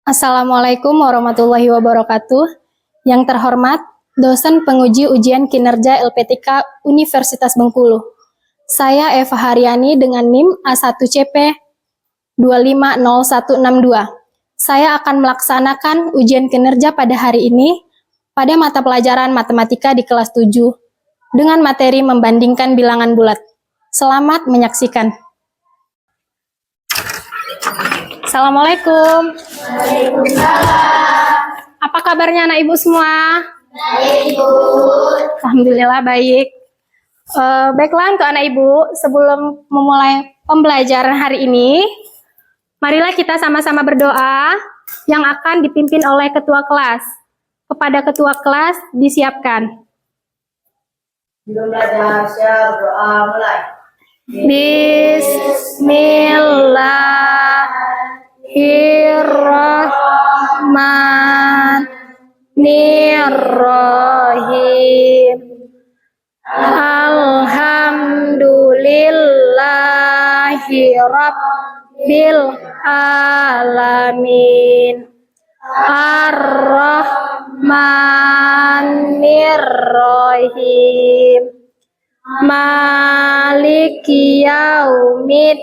Assalamualaikum warahmatullahi wabarakatuh. Yang terhormat, dosen penguji ujian kinerja LPTK Universitas Bengkulu. Saya Eva Haryani dengan NIM A1CP 250162. Saya akan melaksanakan ujian kinerja pada hari ini pada mata pelajaran matematika di kelas 7 dengan materi membandingkan bilangan bulat. Selamat menyaksikan. Assalamualaikum. Waalaikumsalam. Apa kabarnya anak ibu semua? Baik, Ibu. Alhamdulillah baik. Baiklah untuk anak ibu, sebelum memulai pembelajaran hari ini, marilah kita sama-sama berdoa yang akan dipimpin oleh ketua kelas. Kepada ketua kelas disiapkan. Belum belajar, siap, doa mulai. Bismillahirrahmanirrahim. Alhamdulillahi Rabbil Alamin. Ar-Rahmanir-Rahim. Maliki yaumiddin.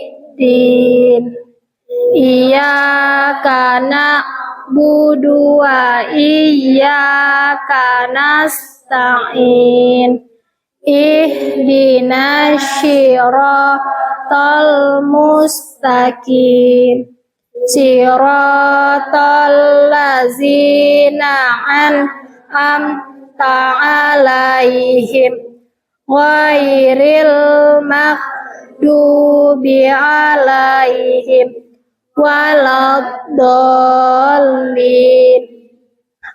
Iyyaka na'budu wa iyyaka nasta'in. Ihdinas siratal mustaqim. Siratal ladzina an'amta 'alaihim ghairil maghdubi 'alaihim waladdallin.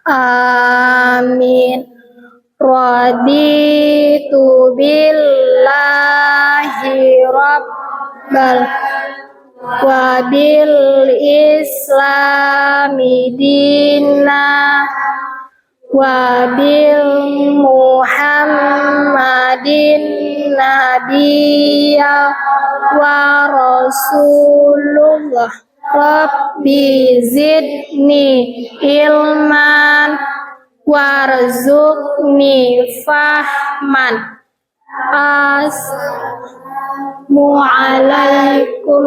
Amin. Raditu billahi rabbal wa bil islami dina wa bil muhammadin nabiyya wa rasulullah. Rabbi zidni ilman warzuqni fahman. Assalamualaikum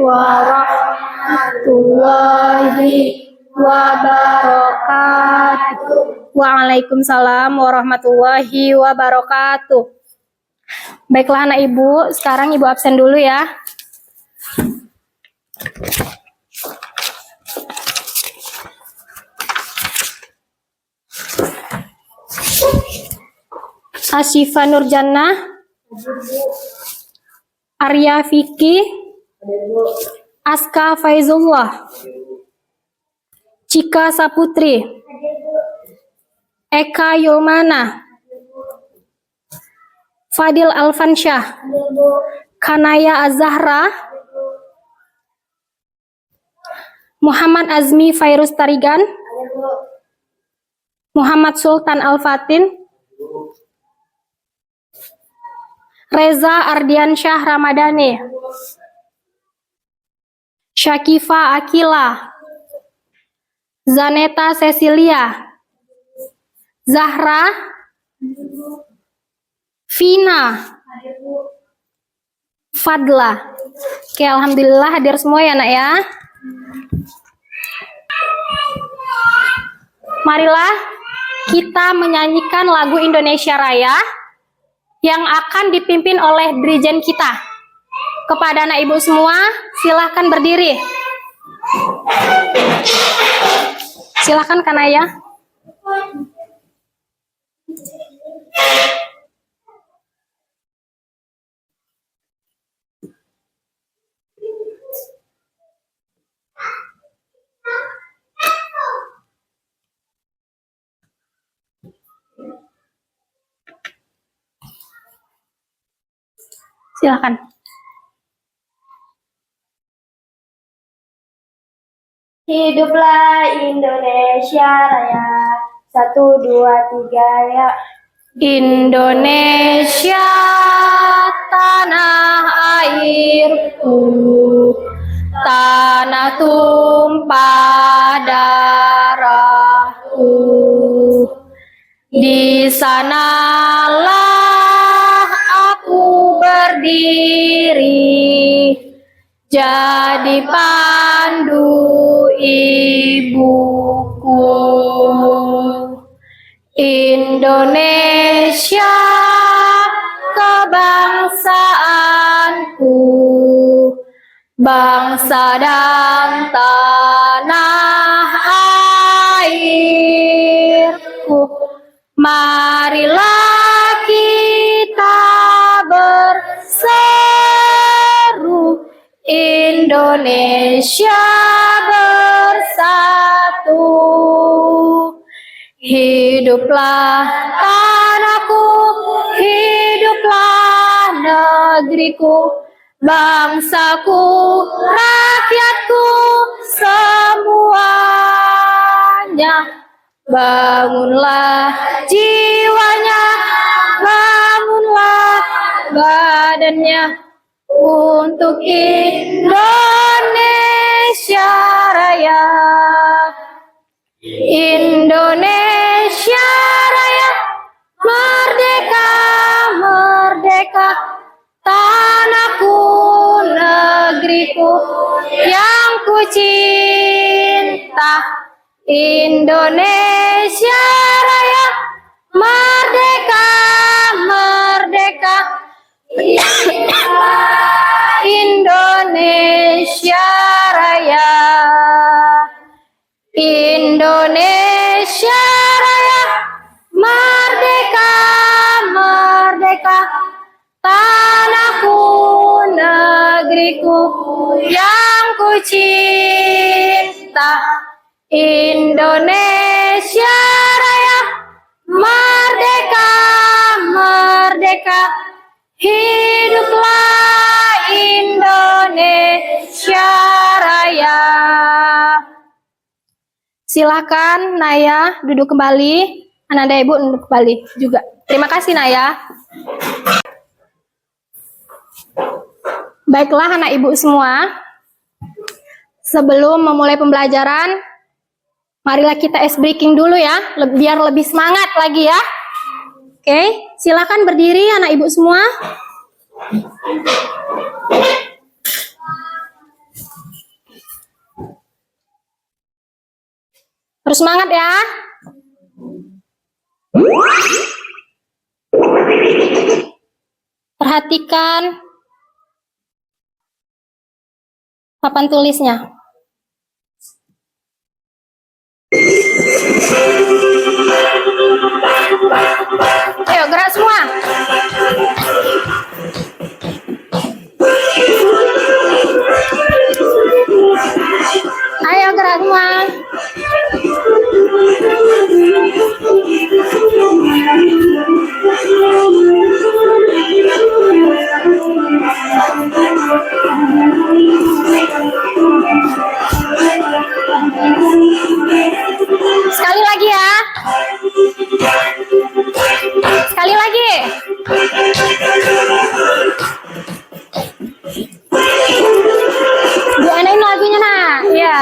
warahmatullahi wabarakatuh. Waalaikumsalam warahmatullahi wabarakatuh. Baiklah anak ibu, sekarang ibu absen dulu ya. Asyifa Nurjannah, Arya Fiki, Aska Faizullah, Cika Saputri, Eka Yulmana, Fadil Alfansyah, Kanaya Azahra, Muhammad Azmi Fairuz Tarigan, Muhammad Sultan Al-Fatin, Reza Ardiansyah Ramadhani, Syakifa Akila, Zaneta Cecilia, Zahra, Vina, Fadla. Oke, alhamdulillah hadir semua ya nak ya. Marilah kita menyanyikan lagu Indonesia Raya yang akan dipimpin oleh dirijen kita. Kepada anak ibu semua, silahkan berdiri. Silahkan Kanaya. Silakan. Hiduplah Indonesia Raya. 1, 2, 3 ya. Indonesia tanah airku, tanah tumpah darah. sanalah aku berdiri, jadi pandu ibuku. Indonesia kebangsaanku, bangsa dan tanah airku. Marilah kita berseru, Indonesia bersatu. Hiduplah tanahku, hiduplah negeriku, bangsaku, rakyatku, semuanya. Bangunlah jiwanya, bangunlah badannya, untuk Indonesia Raya. Indonesia Raya, merdeka, merdeka, tanahku, negeriku yang ku cinta. Indonesia Raya, merdeka, merdeka, Indonesia Raya. Indonesia Raya, merdeka, merdeka, tanahku, negeriku yang ku cinta. Indonesia Raya, merdeka, merdeka, hiduplah Indonesia Raya. Silakan Naya duduk kembali, Ananda Ibu duduk kembali juga. Terima kasih Naya. Baiklah anak ibu semua, sebelum memulai pembelajaran, marilah kita ice breaking dulu ya, biar lebih semangat lagi ya. Oke, silakan berdiri anak ibu semua. Terus semangat ya. Perhatikan papan tulisnya. Ayo gerak semua. Ayo gerak semua. Sekali lagi ya. Sekali lagi. Dianain lagunya nah. Ya.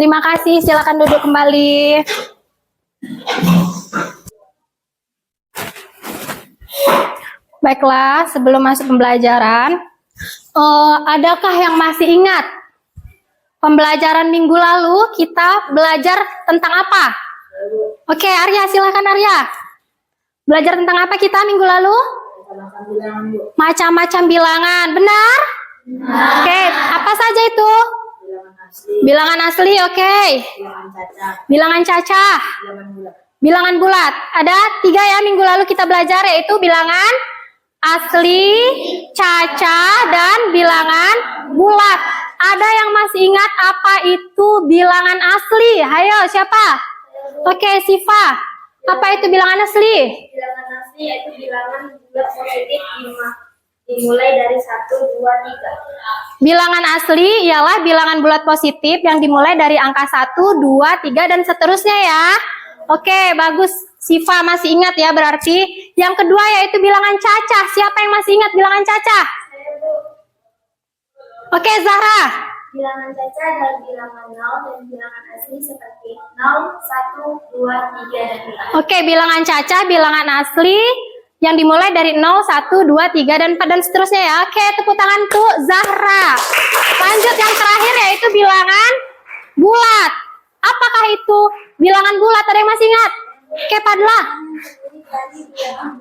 Terima kasih, silakan duduk kembali. Baiklah, sebelum masuk pembelajaran, adakah yang masih ingat pembelajaran minggu lalu kita belajar tentang apa? Oke, Arya, silakan Arya. Belajar tentang apa kita minggu lalu? Macam-macam bilangan, benar? Oke, apa saja itu? Bilangan asli, oke. Bilangan cacah. Bilangan bulat. Ada 3 ya minggu lalu kita belajar, yaitu bilangan asli, cacah, dan bilangan bulat. Ada yang masih ingat apa itu bilangan asli? Hayo, siapa? Oke, Siva. Apa itu bilangan asli? Bilangan asli asli yaitu bilangan bulat positif dimulai dari 1, 2, 3. Bilangan asli ialah bilangan bulat positif yang dimulai dari angka 1, 2, 3, dan seterusnya ya. Oke, bagus. Siva masih ingat ya berarti. Yang kedua yaitu bilangan cacah. Siapa yang masih ingat bilangan cacah? Oke, Zahra. Bilangan cacah adalah bilangan 0 dan bilangan asli seperti 0, 1, 2, 3, dan 5. Oke, bilangan cacah, bilangan asli yang dimulai dari 0, 1, 2, 3, dan 4, dan seterusnya ya. Oke, tepuk tangan untuk Zahra. Lanjut yang terakhir yaitu bilangan bulat. Apakah itu bilangan bulat? Ada yang masih ingat? Oke, Padla. Bilangan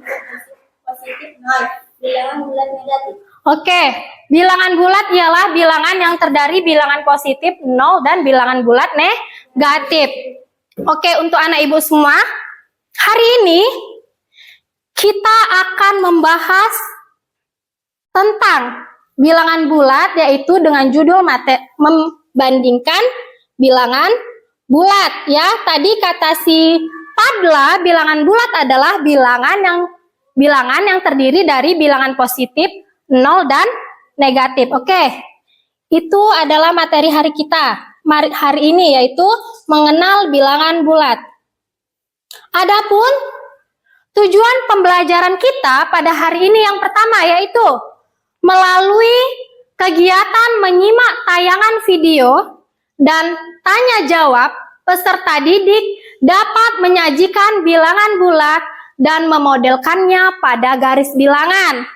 positif 0, bilangan bulat negatif. Oke, bilangan bulat ialah bilangan yang terdiri bilangan positif 0 dan bilangan bulat negatif. Oke, untuk anak ibu semua, hari ini kita akan membahas tentang bilangan bulat, yaitu dengan judul membandingkan bilangan bulat. Ya, tadi kata si Padla, bilangan bulat adalah bilangan yang terdiri dari bilangan positif 0 dan negatif. Oke, itu adalah materi hari kita hari ini, yaitu mengenal bilangan bulat. Adapun tujuan pembelajaran kita pada hari ini yang pertama yaitu melalui kegiatan menyimak tayangan video dan tanya jawab, peserta didik dapat menyajikan bilangan bulat dan memodelkannya pada garis bilangan.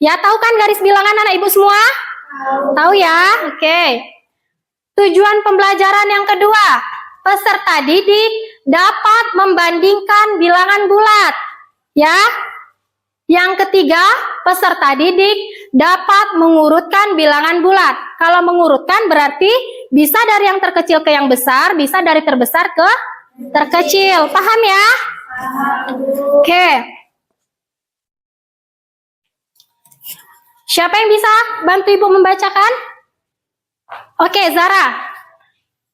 Ya, tahu kan garis bilangan anak ibu semua? Tahu ya? Oke. Tujuan pembelajaran yang kedua, peserta didik dapat membandingkan bilangan bulat. Ya. Yang ketiga, peserta didik dapat mengurutkan bilangan bulat. Kalau mengurutkan berarti bisa dari yang terkecil ke yang besar, bisa dari terbesar ke terkecil. Paham ya? Oke. Siapa yang bisa bantu ibu membacakan? Oke, Zara.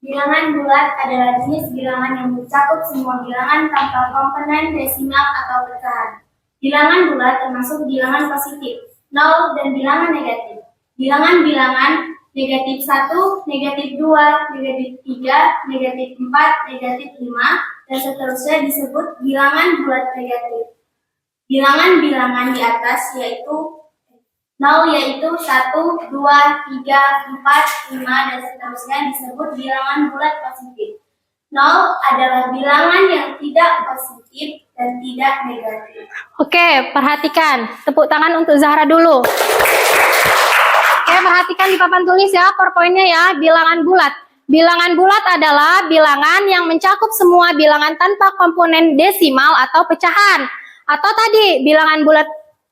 Bilangan bulat adalah jenis bilangan yang mencakup semua bilangan tanpa komponen desimal atau pecahan. Bilangan bulat termasuk bilangan positif, 0, dan bilangan negatif. Bilangan-bilangan negatif 1, negatif 2, negatif 3, negatif 4, negatif 5, dan seterusnya disebut bilangan bulat negatif. Bilangan-bilangan di atas yaitu 0 yaitu 1, 2, 3, 4, 5, dan seterusnya disebut bilangan bulat positif. 0 adalah bilangan yang tidak positif dan tidak negatif. Oke, perhatikan. Tepuk tangan untuk Zahra dulu. Oke, perhatikan di papan tulis ya, PowerPoint-nya ya, bilangan bulat. Bilangan bulat adalah bilangan yang mencakup semua bilangan tanpa komponen desimal atau pecahan. Atau tadi, bilangan bulat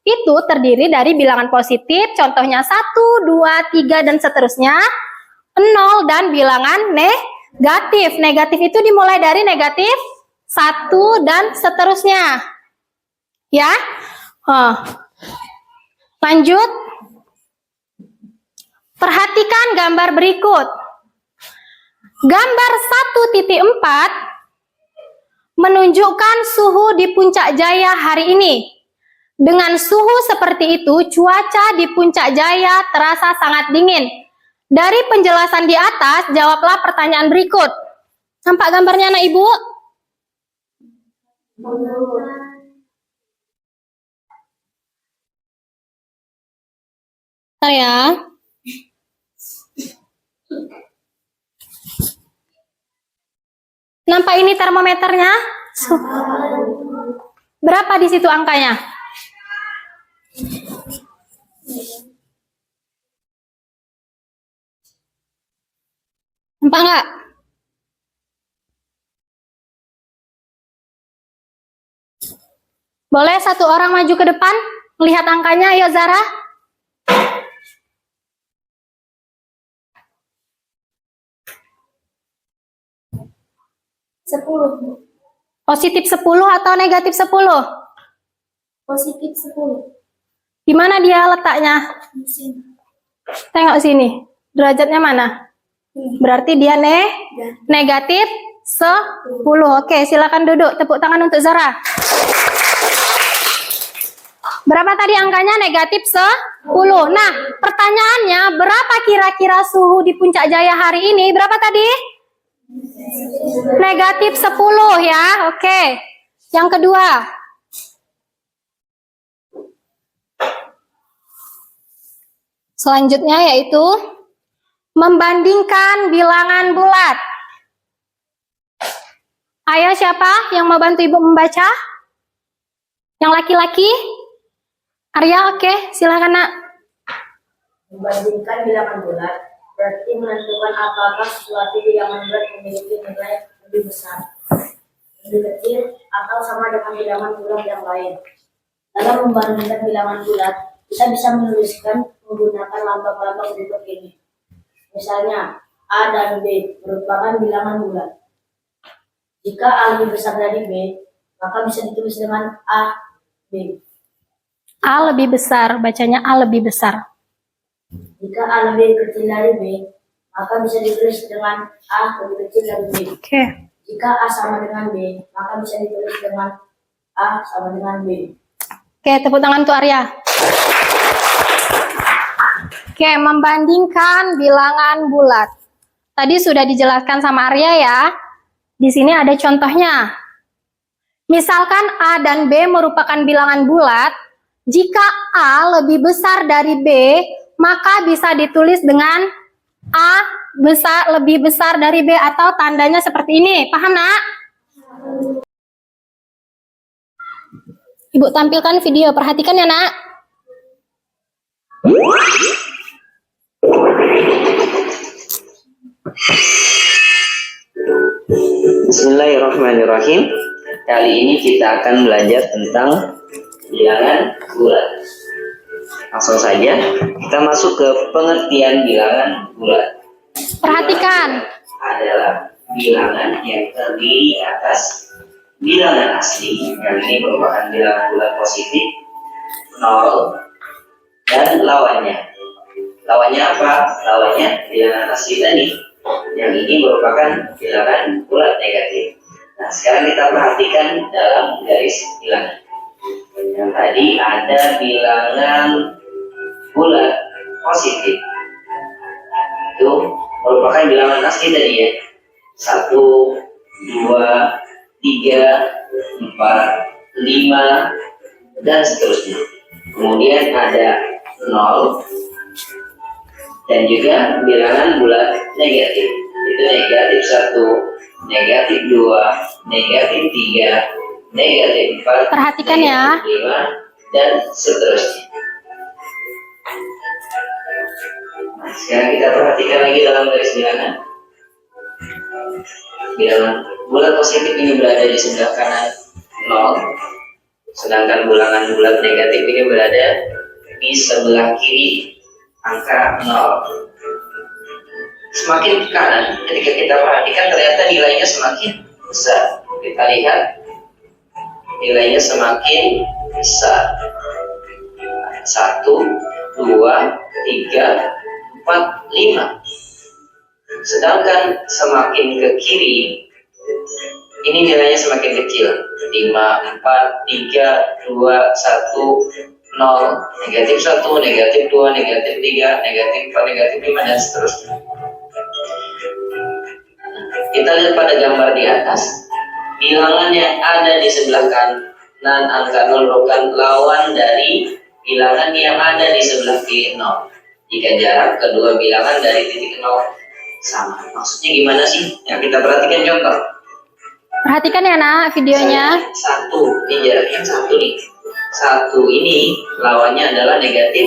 itu terdiri dari bilangan positif, contohnya 1, 2, 3, dan seterusnya, 0, dan bilangan negatif. Negatif itu dimulai dari negatif 1 dan seterusnya. Ya. Lanjut. Perhatikan gambar berikut. Gambar 1.4 menunjukkan suhu di Puncak Jaya hari ini. Dengan suhu seperti itu, cuaca di Puncak Jaya terasa sangat dingin. Dari penjelasan di atas, jawablah pertanyaan berikut. Nampak gambarnya anak ibu? Bentar ya. Nampak ini termometernya? Berapa di situ angkanya? Nampak nggak? Boleh satu orang maju ke depan, melihat angkanya, ayo Zara. Positif 10 atau negatif 10? Positif 10. Di mana dia letaknya? Tengok sini. Derajatnya mana? Berarti dia negatif 10. Oke, silakan duduk. Tepuk tangan untuk Zara. Berapa tadi angkanya? Negatif 10. Nah, pertanyaannya, berapa kira-kira suhu di Puncak Jaya hari ini? Berapa tadi? Negatif 10 ya. Oke. Yang kedua. Selanjutnya yaitu membandingkan bilangan bulat. Ayo, siapa yang mau bantu Ibu membaca? Yang laki-laki? Arya, oke, silakan nak. Membandingkan bilangan bulat berarti menentukan apakah suatu bilangan bulat memiliki nilai lebih besar, lebih kecil, atau sama dengan bilangan bulat yang lain. Dalam membandingkan bilangan bulat, kita bisa menuliskan menggunakan lambang-lambang berikut ini. Misalnya, A dan B merupakan bilangan bulat. Jika A lebih besar dari B, maka bisa ditulis dengan A, B. A lebih besar, bacanya A lebih besar. Jika A lebih kecil dari B, maka bisa ditulis dengan A lebih kecil dari B. Oke. Jika A sama dengan B, maka bisa ditulis dengan A sama dengan B. Oke, tepuk tangan untuk Arya. Oke, membandingkan bilangan bulat. Tadi sudah dijelaskan sama Arya ya. Di sini ada contohnya. Misalkan A dan B merupakan bilangan bulat, jika A lebih besar dari B, maka bisa ditulis dengan A lebih besar dari B atau tandanya seperti ini. Paham, nak? Ibu tampilkan video, perhatikan ya, nak. Bismillahirrahmanirrahim. Kali ini kita akan belajar tentang bilangan bulat. Langsung saja kita masuk ke pengertian bilangan bulat. Perhatikan. Adalah bilangan yang terdiri atas bilangan asli, yang ini merupakan bilangan bulat positif, 0, dan lawannya. Lawannya apa? Lawannya bilangan asli tadi. Yang ini merupakan bilangan bulat negatif. Nah, sekarang kita perhatikan dalam garis bilangan. Yang tadi ada bilangan bulat positif. Itu merupakan bilangan asli tadi ya. 1, 2, 3, 4, 5, dan seterusnya. Kemudian ada 0 dan juga bilangan bulat negatif. Itu negatif 1, negatif 2, negatif 3, negatif 4, Perhatikan ya. negatif 5, dan seterusnya. Nah, sekarang kita perhatikan lagi dalam garis bilangan. Bilangan bulat positif ini berada di sebelah kanan 0, sedangkan bilangan bulat negatif ini berada di sebelah kiri angka 0. Semakin ke kanan, ketika kita perhatikan ternyata nilainya semakin besar. Kita lihat nilainya semakin besar. 1, 2, 3, 4, 5. Sedangkan semakin ke kiri, ini nilainya semakin kecil. 5, 4, 3, 2, 1, 0, negatif 1, negatif 2, negatif 3, negatif 4, negatif 5, dan seterusnya. Kita lihat pada gambar di atas, bilangan yang ada di sebelah kanan angka 0 merupakan lawan dari bilangan yang ada di sebelah kiri 0. Jika jarak kedua bilangan dari titik 0 sama. Maksudnya gimana sih? Yang kita perhatikan contoh. Perhatikan ya, nak, videonya. 1, ini jaraknya 1 nih. 1 ini lawannya adalah negatif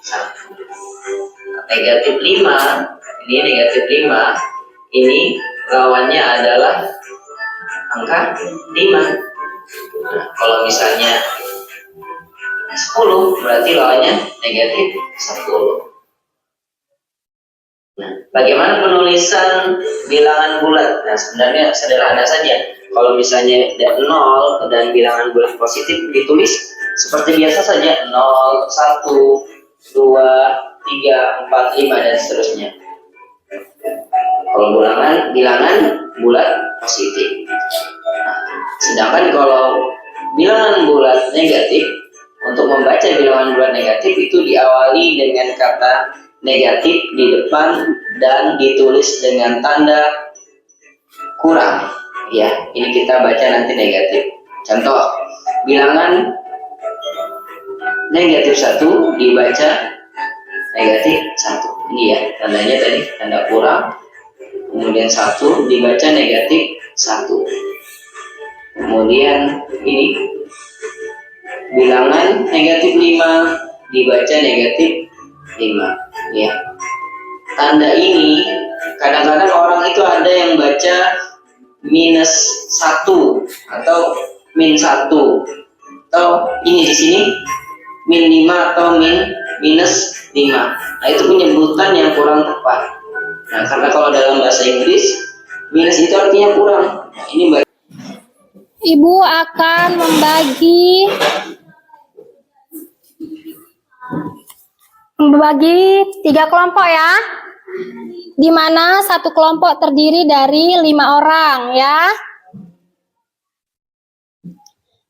1. Negatif 5, ini negatif 5, ini lawannya adalah angka 5. Nah, kalau misalnya 10 berarti lawannya negatif 10. Nah, bagaimana penulisan bilangan bulat? Nah, sebenarnya sederhana saja. Kalau misalnya 0 dan bilangan bulat positif ditulis seperti biasa saja, 0, 1, 2, 3, 4, 5, dan seterusnya. Kalau bilangan bulat positif. Nah, sedangkan kalau bilangan bulat negatif, untuk membaca bilangan bulat negatif itu diawali dengan kata negatif di depan dan ditulis dengan tanda kurang. Ya, ini kita baca nanti negatif. Contoh, bilangan negatif 1 dibaca negatif 1. Ini ya, tandanya tadi tanda kurang. Kemudian 1 dibaca negatif 1. Kemudian ini bilangan negatif 5 dibaca negatif 5. Ya. Tanda ini kadang-kadang orang itu ada yang baca minus 1 atau min 1, atau ini di sini min 5 atau minus 5. Nah, itu penyebutan yang kurang tepat. Nah, karena kalau dalam bahasa Inggris minus itu artinya kurang. Nah, ini Ibu akan membagi 3 kelompok ya, di mana satu kelompok terdiri dari 5 orang ya.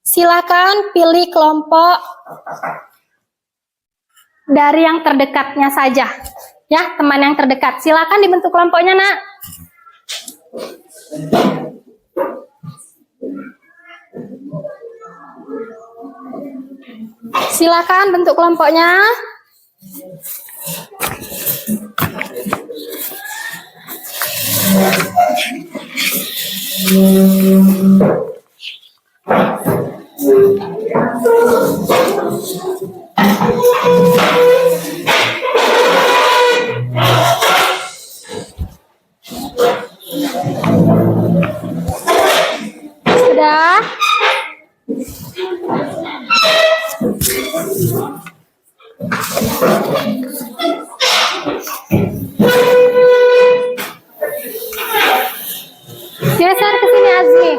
Silakan pilih kelompok dari yang terdekatnya saja ya, teman yang terdekat. Silakan dibentuk kelompoknya, Nak. Silakan bentuk kelompoknya. Sudah? Geser ke sini, Azmi.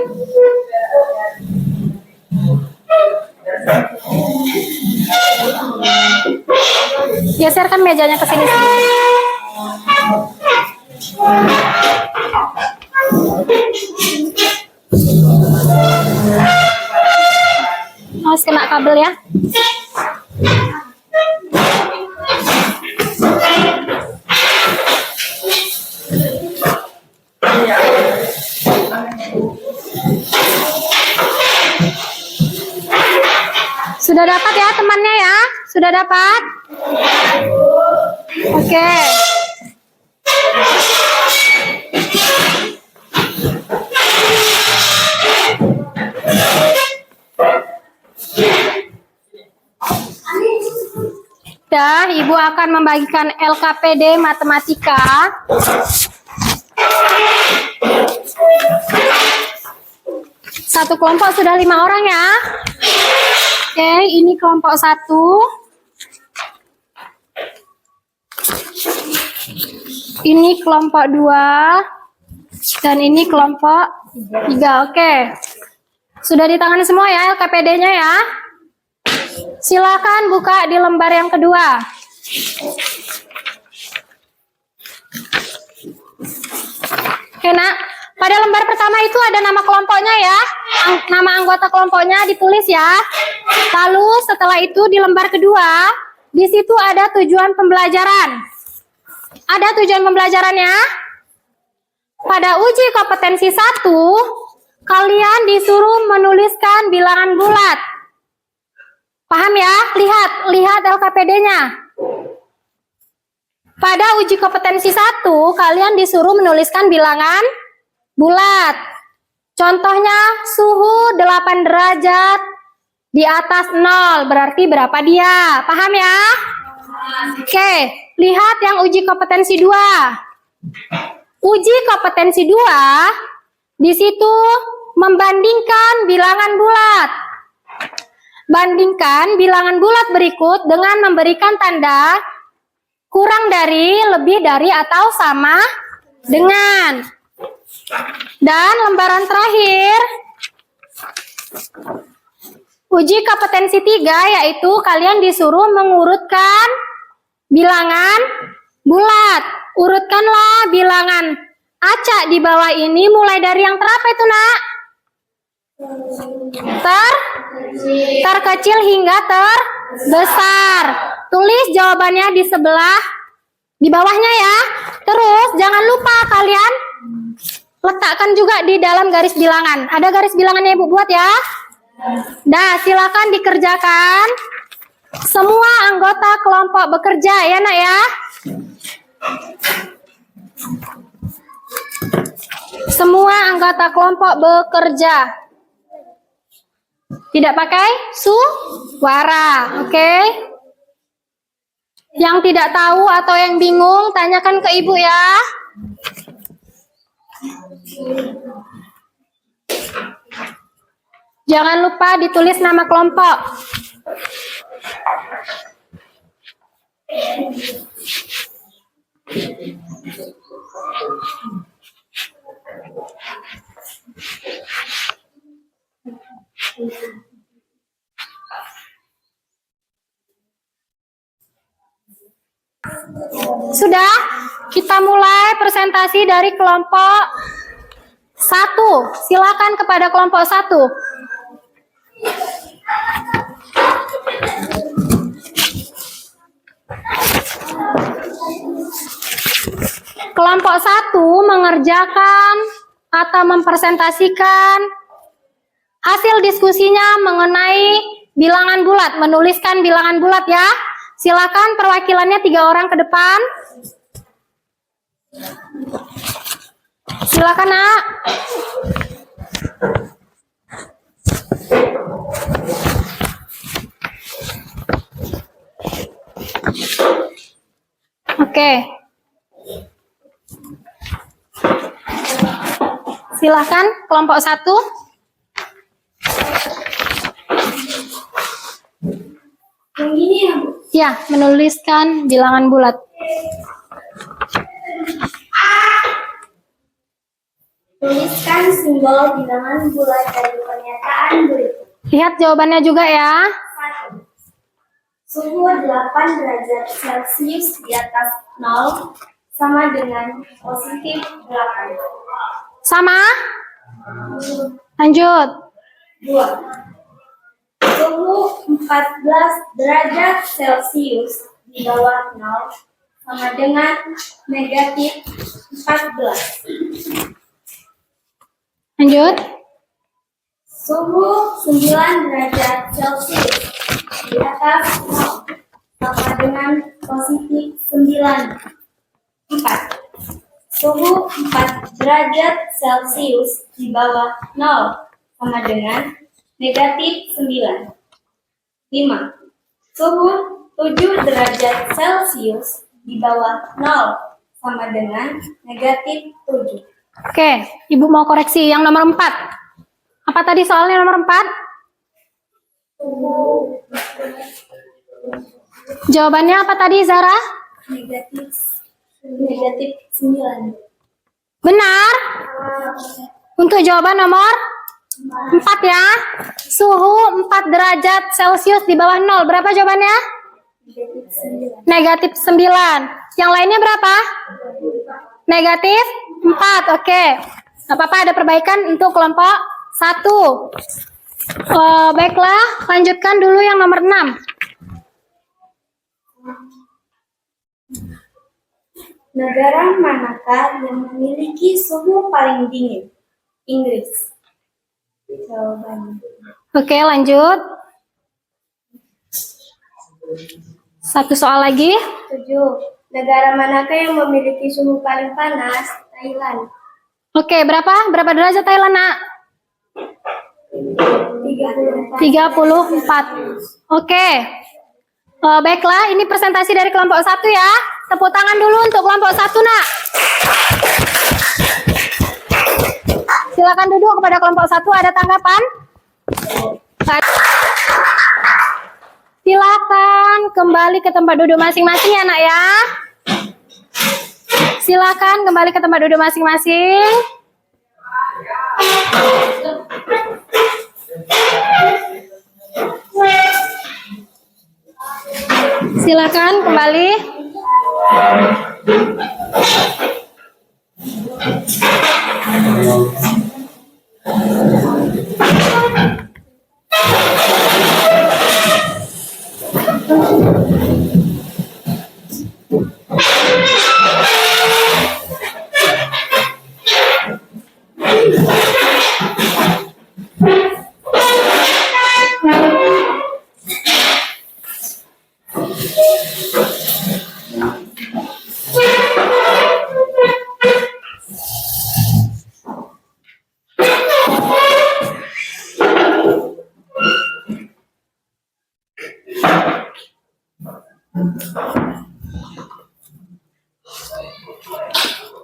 Geserkan mejanya ke sini. Harus kena kabel ya. Sudah dapat ya temannya ya? Sudah dapat? Oke. Ya, Ibu akan membagikan LKPD Matematika. Satu kelompok sudah 5 orang ya. Oke, ini kelompok 1. Ini kelompok 2. Dan ini kelompok 3. Oke. Sudah ditangani semua ya LKPD-nya ya. Silakan buka di lembar yang kedua. Oke, Nak. Pada lembar pertama itu ada nama kelompoknya ya. Nama anggota kelompoknya ditulis ya. Lalu setelah itu di lembar kedua, di situ ada tujuan pembelajaran. Ada tujuan pembelajarannya. Pada uji kompetensi 1, kalian disuruh menuliskan bilangan bulat. Paham ya? Lihat LKPD-nya. Pada uji kompetensi 1, kalian disuruh menuliskan bilangan bulat. Contohnya suhu 8 derajat di atas 0, berarti berapa dia? Paham ya? Oke, lihat yang uji kompetensi 2. Uji kompetensi 2, di situ membandingkan bilangan bulat. Bandingkan bilangan bulat berikut dengan memberikan tanda kurang dari, lebih dari, atau sama dengan. Dan lembaran terakhir, uji kompetensi 3, yaitu kalian disuruh mengurutkan bilangan bulat. Urutkanlah bilangan acak di bawah ini mulai dari yang terapa itu, Nak? Terkecil hingga terbesar. Tulis jawabannya di sebelah di bawahnya ya. Terus jangan lupa kalian letakkan juga di dalam garis bilangan. Ada garis bilangannya Ibu buat ya. Dah, silakan dikerjakan. Semua anggota kelompok bekerja ya Nak ya. Semua anggota kelompok bekerja. Tidak pakai suara, oke? Yang tidak tahu atau yang bingung, tanyakan ke Ibu ya. Jangan lupa ditulis nama kelompok. Sudah, kita mulai presentasi dari kelompok 1. Silakan kepada kelompok 1. Kelompok 1 mengerjakan atau mempresentasikan hasil diskusinya mengenai bilangan bulat, menuliskan bilangan bulat ya. Silakan perwakilannya 3 orang ke depan. Silakan Nak. Oke. Silakan kelompok 1. Yang ini ya, Bu? Ya, menuliskan bilangan bulat. Tuliskan simbol bilangan bulat dari pernyataan berikut. Lihat jawabannya juga ya. 1. Suhu 8 derajat Celcius di atas 0 sama dengan positif 8. Sama? Lanjut. 2. Suhu 14 derajat Celcius di bawah 0 sama dengan negatif 14. Lanjut. Suhu 9 derajat Celcius di atas 0 sama dengan positif 9. 4. Suhu 4 derajat Celcius di bawah 0 sama dengan negatif 9. 5. Suhu 7 derajat Celcius di bawah 0 sama dengan negatif 7. Oke, Ibu mau koreksi yang nomor 4. Apa tadi soalnya nomor 4? Jawabannya apa tadi Zara? Negatif 9. Benar. Untuk jawaban nomor 4 ya. Suhu 4 derajat Celcius di bawah 0. Berapa jawabannya? Negatif 9. Yang lainnya berapa? Negatif 4. Oke. Gak apa-apa, ada perbaikan untuk kelompok 1. Baiklah, lanjutkan dulu yang nomor 6. Negara manakah yang memiliki suhu paling dingin? Inggris. Jawabannya. Oke, lanjut. 1 soal lagi. 7. Negara manakah yang memiliki suhu paling panas? Thailand. Oke, berapa? Berapa derajat Thailand, Nak? 34. 34. Oke. Baiklah, ini presentasi dari kelompok 1 ya. Tepuk tangan dulu untuk kelompok 1, Nak. Silakan duduk kepada kelompok 1. Ada tanggapan? Silakan kembali ke tempat duduk masing-masing ya, Nak ya. Silakan kembali ke tempat duduk masing-masing. Silakan kembali.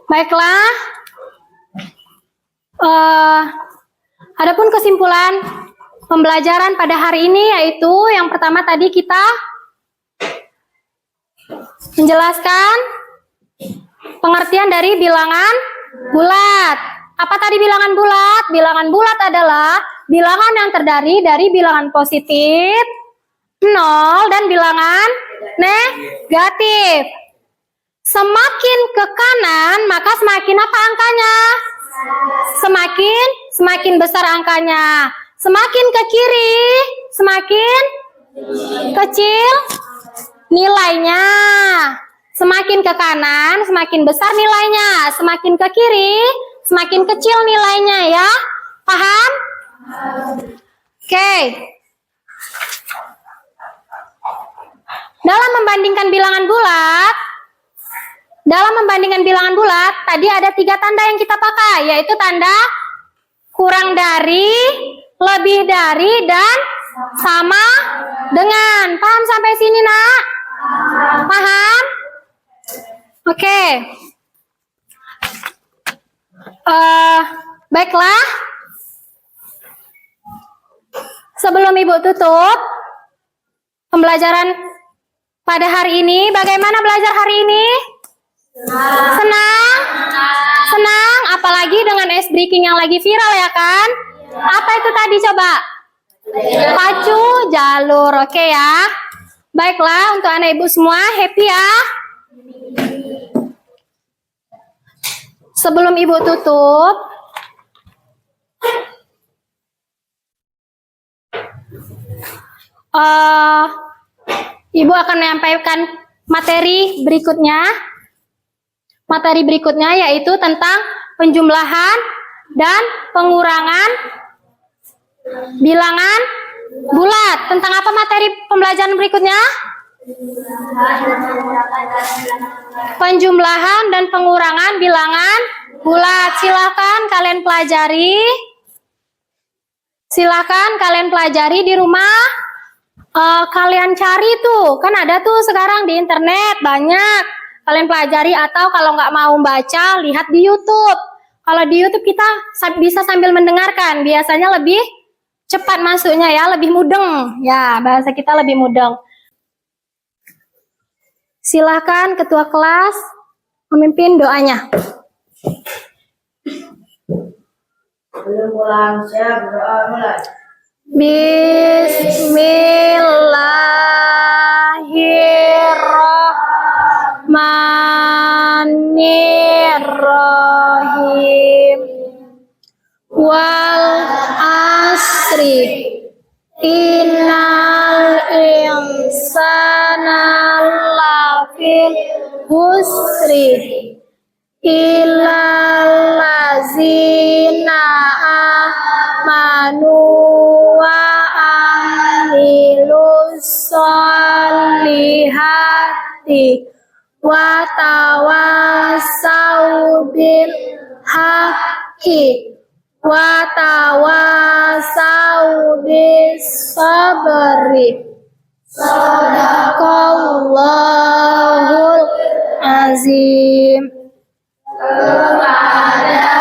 Baiklah. Adapun kesimpulan pembelajaran pada hari ini yaitu yang pertama tadi kita menjelaskan pengertian dari bilangan bulat. Apa tadi bilangan bulat? Bilangan bulat adalah bilangan yang terdiri dari bilangan positif, 0, dan bilangan negatif. Semakin ke kanan, maka semakin apa angkanya? Semakin besar angkanya. Semakin ke kiri, semakin kecil nilainya. Semakin ke kanan, semakin besar nilainya. Semakin ke kiri, semakin kecil nilainya ya. Paham? Oke. Dalam membandingkan bilangan bulat, tadi ada 3 tanda yang kita pakai, yaitu tanda kurang dari, lebih dari, dan sama dengan. Paham sampai sini, Nak? Paham? Oke. Baiklah. Sebelum Ibu tutup pembelajaran pada hari ini, bagaimana belajar hari ini? Senang? Senang, apalagi dengan ice breaking yang lagi viral ya kan? Apa itu tadi coba? Pacu jalur, oke ya. Baiklah, untuk anak ibu semua happy ya. Sebelum ibu tutup, ibu akan menyampaikan materi berikutnya. Materi berikutnya yaitu tentang penjumlahan dan pengurangan bilangan bulat. Tentang apa materi pembelajaran berikutnya? Penjumlahan dan pengurangan bilangan bulat. Silakan kalian pelajari di rumah. Kalian cari tuh, kan ada tuh sekarang di internet banyak. Kalian pelajari, atau kalau nggak mau baca, lihat di YouTube. Kalau di YouTube kita bisa sambil mendengarkan, biasanya lebih cepat masuknya ya, lebih mudeng. Ya, bahasa kita lebih mudeng. Silakan ketua kelas memimpin doanya. Belum pulang, siap berdoa mulai. Bismillahirrahmanirrahim. Wal asri innal insana lafil husri illal ladzina amanu wa amilus solihati wa tawasau bil haqqi wa tawasau bis sabri. Sadaqallahul azim. Kepada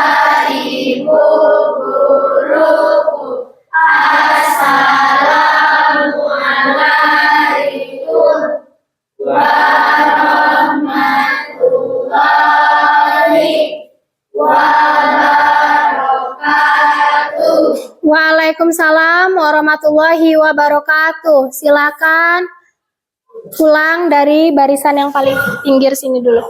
ibu guruku, assalamualaikum warahmatullahi wabarakatuh. Waalaikumsalam warahmatullahi wabarakatuh. Silakan pulang dari barisan yang paling pinggir sini dulu.